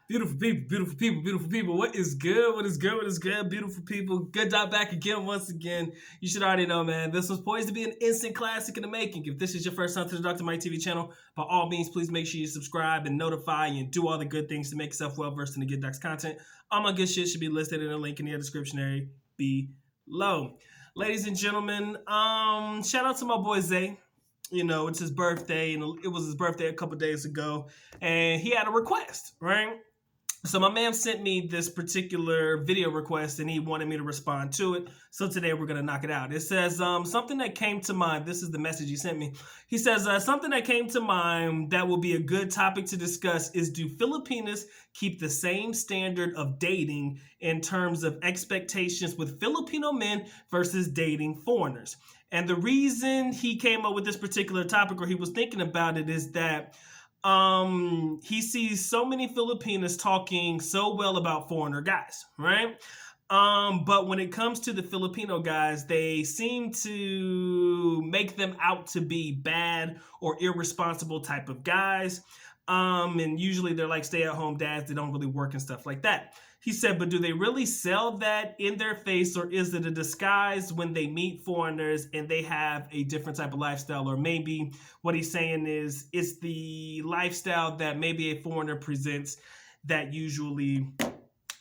Beautiful people, beautiful people, beautiful people. What is good? What is good? What is good? Beautiful people. Good job back again, once again. You should already know, man. This was poised to be an instant classic in the making. If this is your first time to the Dr. Mike TV channel, by all means, please make sure you subscribe and notify and do all the good things to make yourself well versed in the Good Docs content. All my good shit should be listed in a link in the description area below. Ladies and gentlemen, shout out to my boy Zay. You know, it's his birthday, and it was his birthday a couple days ago, and he had a request, right? So my man sent me this particular video request and he wanted me to respond to it. So today we're going to knock it out. It says, something that came to mind. This is the message he sent me. He says, something that came to mind that will be a good topic to discuss is, do Filipinas keep the same standard of dating in terms of expectations with Filipino men versus dating foreigners? And the reason he came up with this particular topic, or he was thinking about it, is that he sees so many Filipinas talking so well about foreigner guys, right? But when it comes to the Filipino guys, they seem to make them out to be bad or irresponsible type of guys. And usually they're like stay-at-home dads that don't really work and stuff like that. He said, but do they really sell that in their face, or is it a disguise when they meet foreigners and they have a different type of lifestyle? Or maybe what he's saying is it's the lifestyle that maybe a foreigner presents that usually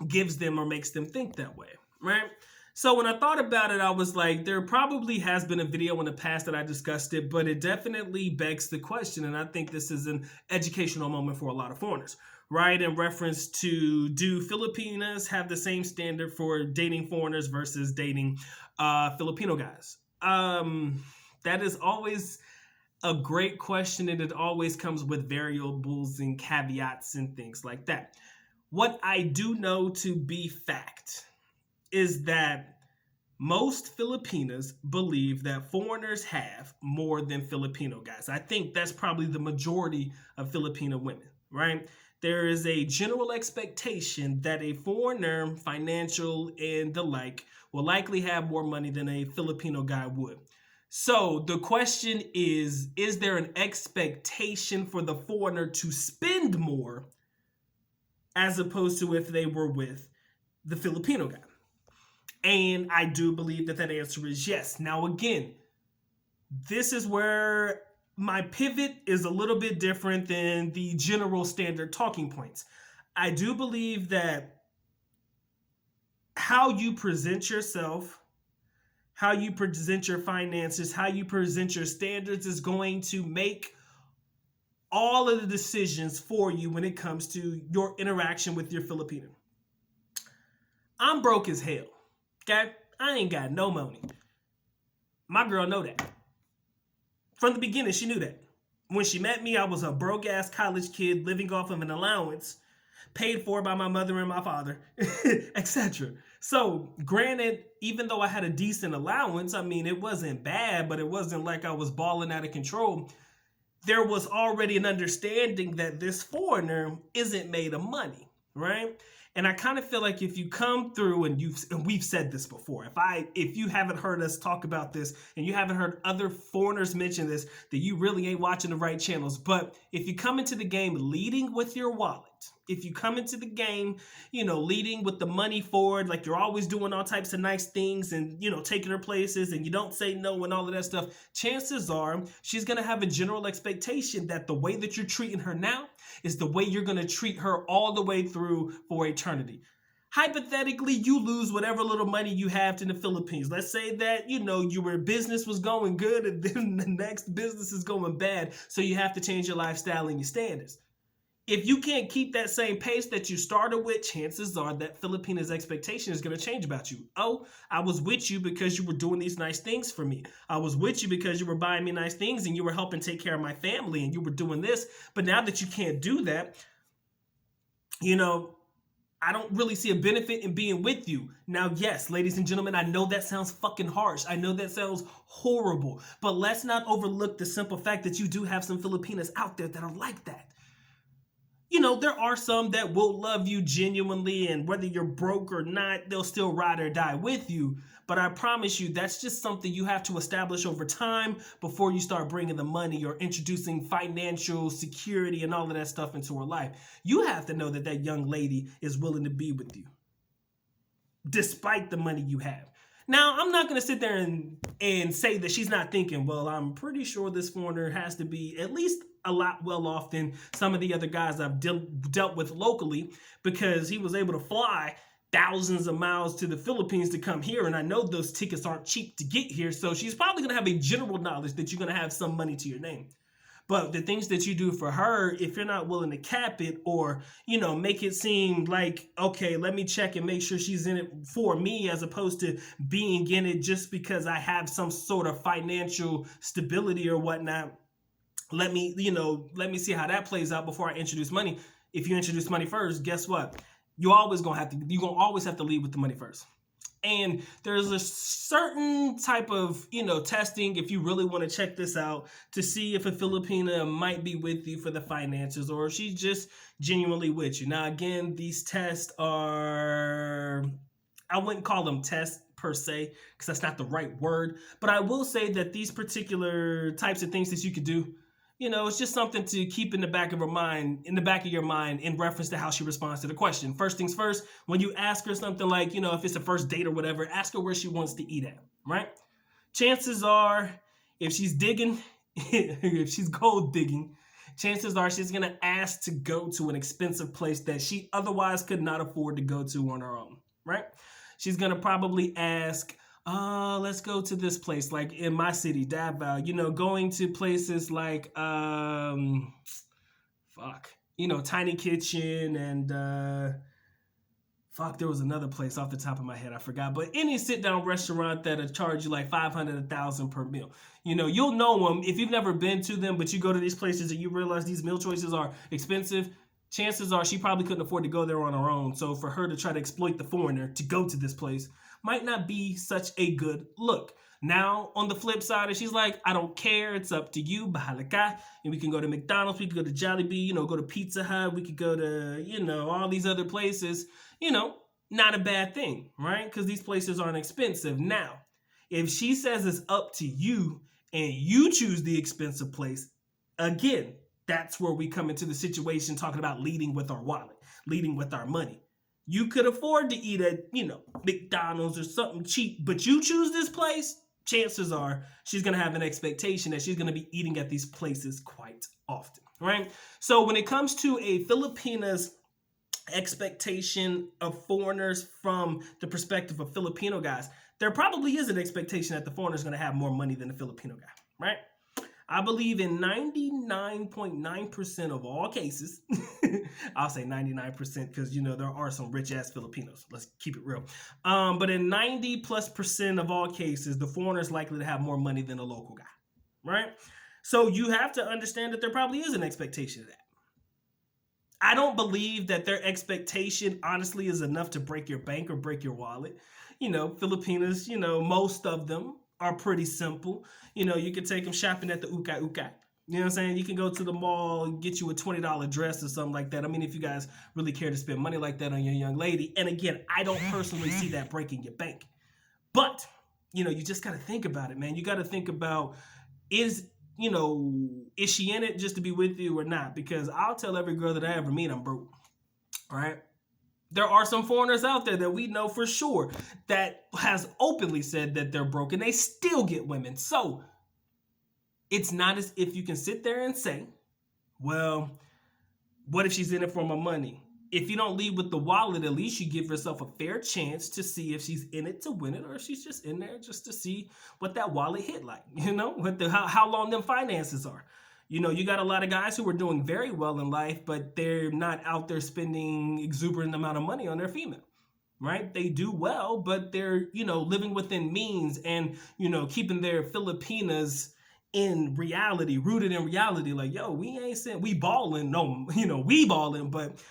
gives them or makes them think that way, right? So when I thought about it, I was like, there probably has been a video in the past that I discussed it, but it definitely begs the question, and I think this is an educational moment for a lot of foreigners, right? In reference to, do Filipinas have the same standard for dating foreigners versus dating Filipino guys? That is always a great question, and it always comes with variables and caveats and things like that. What I do know to be fact is that most Filipinas believe that foreigners have more than Filipino guys. I think that's probably the majority of Filipino women, right? There is a general expectation that a foreigner, financial and the like, will likely have more money than a Filipino guy would. So the question is there an expectation for the foreigner to spend more as opposed to if they were with the Filipino guy? And I do believe that that answer is yes. Now, again, this is where my pivot is a little bit different than the general standard talking points. I do believe that how you present yourself, how you present your finances, how you present your standards is going to make all of the decisions for you when it comes to your interaction with your Filipino. I'm broke as hell. Okay? I ain't got no money. My girl know that. From the beginning, she knew that. When she met me, I was a broke-ass college kid living off of an allowance paid for by my mother and my father, etc. So, granted, even though I had a decent allowance, I mean, it wasn't bad, but it wasn't like I was balling out of control. There was already an understanding that this foreigner isn't made of money, right? And I kind of feel like if you come through, and we've said this before, if you haven't heard us talk about this and you haven't heard other foreigners mention this, that you really ain't watching the right channels. But if you come into the game leading with your wallet, if you come into the game, leading with the money forward, like you're always doing all types of nice things and, taking her places, and you don't say no and all of that stuff, chances are she's going to have a general expectation that the way that you're treating her now is the way you're going to treat her all the way through for eternity. Hypothetically, you lose whatever little money you have to the Philippines. Let's say that, your business was going good and then the next business is going bad, so you have to change your lifestyle and your standards. If you can't keep that same pace that you started with, chances are that Filipina's expectation is going to change about you. Oh, I was with you because you were doing these nice things for me. I was with you because you were buying me nice things and you were helping take care of my family and you were doing this. But now that you can't do that, I don't really see a benefit in being with you. Now, yes, ladies and gentlemen, I know that sounds fucking harsh. I know that sounds horrible. But let's not overlook the simple fact that you do have some Filipinas out there that are like that. there are some that will love you genuinely, and whether you're broke or not, they'll still ride or die with you. But I promise you, that's just something you have to establish over time before you start bringing the money or introducing financial security and all of that stuff into her life. You have to know that that young lady is willing to be with you, despite the money you have. Now, I'm not going to sit there and say that she's not thinking, well, I'm pretty sure this foreigner has to be at least a lot well off than some of the other guys I've dealt with locally, because he was able to fly thousands of miles to the Philippines to come here. And I know those tickets aren't cheap to get here. So she's probably going to have a general knowledge that you're going to have some money to your name. But the things that you do for her, if you're not willing to cap it or, make it seem like, okay, let me check and make sure she's in it for me, as opposed to being in it just because I have some sort of financial stability or whatnot. Let me see how that plays out before I introduce money. If you introduce money first, guess what? You're always going to have to lead with the money first. And there's a certain type of, testing, if you really want to check this out, to see if a Filipina might be with you for the finances or if she's just genuinely with you. Now, again, these tests are, I wouldn't call them tests per se, because that's not the right word. But I will say that these particular types of things that you could do, it's just something to keep in the back of your mind in reference to how she responds to the question. First things first, when you ask her something like, if it's a first date or whatever, ask her where she wants to eat at, right? Chances are, if she's digging, if she's gold digging, chances are she's going to ask to go to an expensive place that she otherwise could not afford to go to on her own, right? She's going to probably ask, let's go to this place, like in my city, Davao, going to places like, Tiny Kitchen and, there was another place off the top of my head, I forgot, but any sit-down restaurant that'll charge you like $500, $1,000 per meal. You'll know them if you've never been to them, but you go to these places and you realize these meal choices are expensive. Chances are she probably couldn't afford to go there on her own. So for her to try to exploit the foreigner to go to this place might not be such a good look. Now, on the flip side, if she's like, I don't care, it's up to you, bahala ka, and we can go to McDonald's, we could go to Jollibee, go to Pizza Hut, we could go to, all these other places, not a bad thing, right? Because these places aren't expensive. Now, if she says it's up to you and you choose the expensive place, again, that's where we come into the situation talking about leading with our wallet, leading with our money. You could afford to eat at, McDonald's or something cheap, but you choose this place, chances are she's going to have an expectation that she's going to be eating at these places quite often, right? So when it comes to a Filipina's expectation of foreigners from the perspective of Filipino guys, there probably is an expectation that the foreigner is going to have more money than the Filipino guy, right? I believe in 99.9% of all cases, I'll say 99% because, there are some rich-ass Filipinos. Let's keep it real. But in 90+% of all cases, the foreigner is likely to have more money than a local guy, right? So you have to understand that there probably is an expectation of that. I don't believe that their expectation, honestly, is enough to break your bank or break your wallet. Filipinas, most of them are pretty simple. You can take them shopping at the Uka Uka. You know what I'm saying? You can go to the mall and get you a $20 dress or something like that. I mean, if you guys really care to spend money like that on your young lady. And again, I don't personally see that breaking your bank. But, you just got to think about it, man. You got to think about, is she in it just to be with you or not? Because I'll tell every girl that I ever meet I'm broke, all right? There are some foreigners out there that we know for sure that has openly said that they're broke and they still get women. So it's not as if you can sit there and say, well, what if she's in it for my money? If you don't lead with the wallet, at least you give yourself a fair chance to see if she's in it to win it or if she's just in there just to see what that wallet hit like, how long them finances are. You got a lot of guys who are doing very well in life, but they're not out there spending exuberant amount of money on their female, right? They do well, but they're, living within means and, keeping their Filipinas in reality, rooted in reality. Like, yo, we ain't saying we balling. No, we balling, but,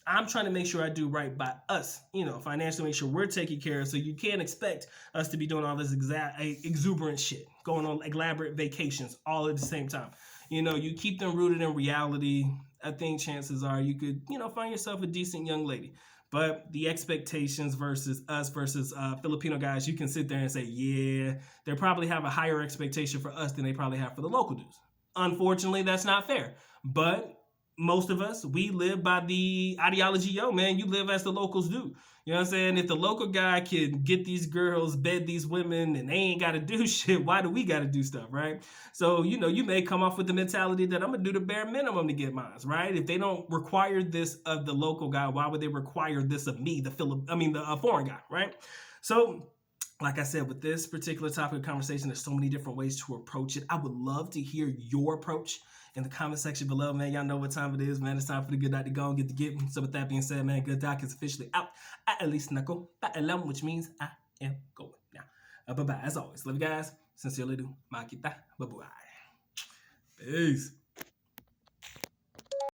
I'm trying to make sure I do right by us, financially make sure we're taken care of. So you can't expect us to be doing all this exuberant shit, going on elaborate vacations all at the same time. You keep them rooted in reality. I think chances are you could, find yourself a decent young lady. But the expectations versus us versus Filipino guys, you can sit there and say, yeah, they probably have a higher expectation for us than they probably have for the local dudes. Unfortunately, that's not fair. But most of us, we live by the ideology, yo, man, you live as the locals do. You know what I'm saying? If the local guy can get these girls, bed these women, and they ain't got to do shit, why do we got to do stuff, right? So, you may come off with the mentality that I'm going to do the bare minimum to get mine, right? If they don't require this of the local guy, why would they require this of me, the foreign guy, right? So, like I said, with this particular topic of conversation, there's so many different ways to approach it. I would love to hear your approach in the comment section below, man. Y'all know what time it is, man. It's time for the good doc to go and get the getting. So with that being said, man, good doc is officially out. At least nako, which means I am going now. Bye-bye. As always, love you guys. Sincerely do. Makita. Bye-bye. Peace.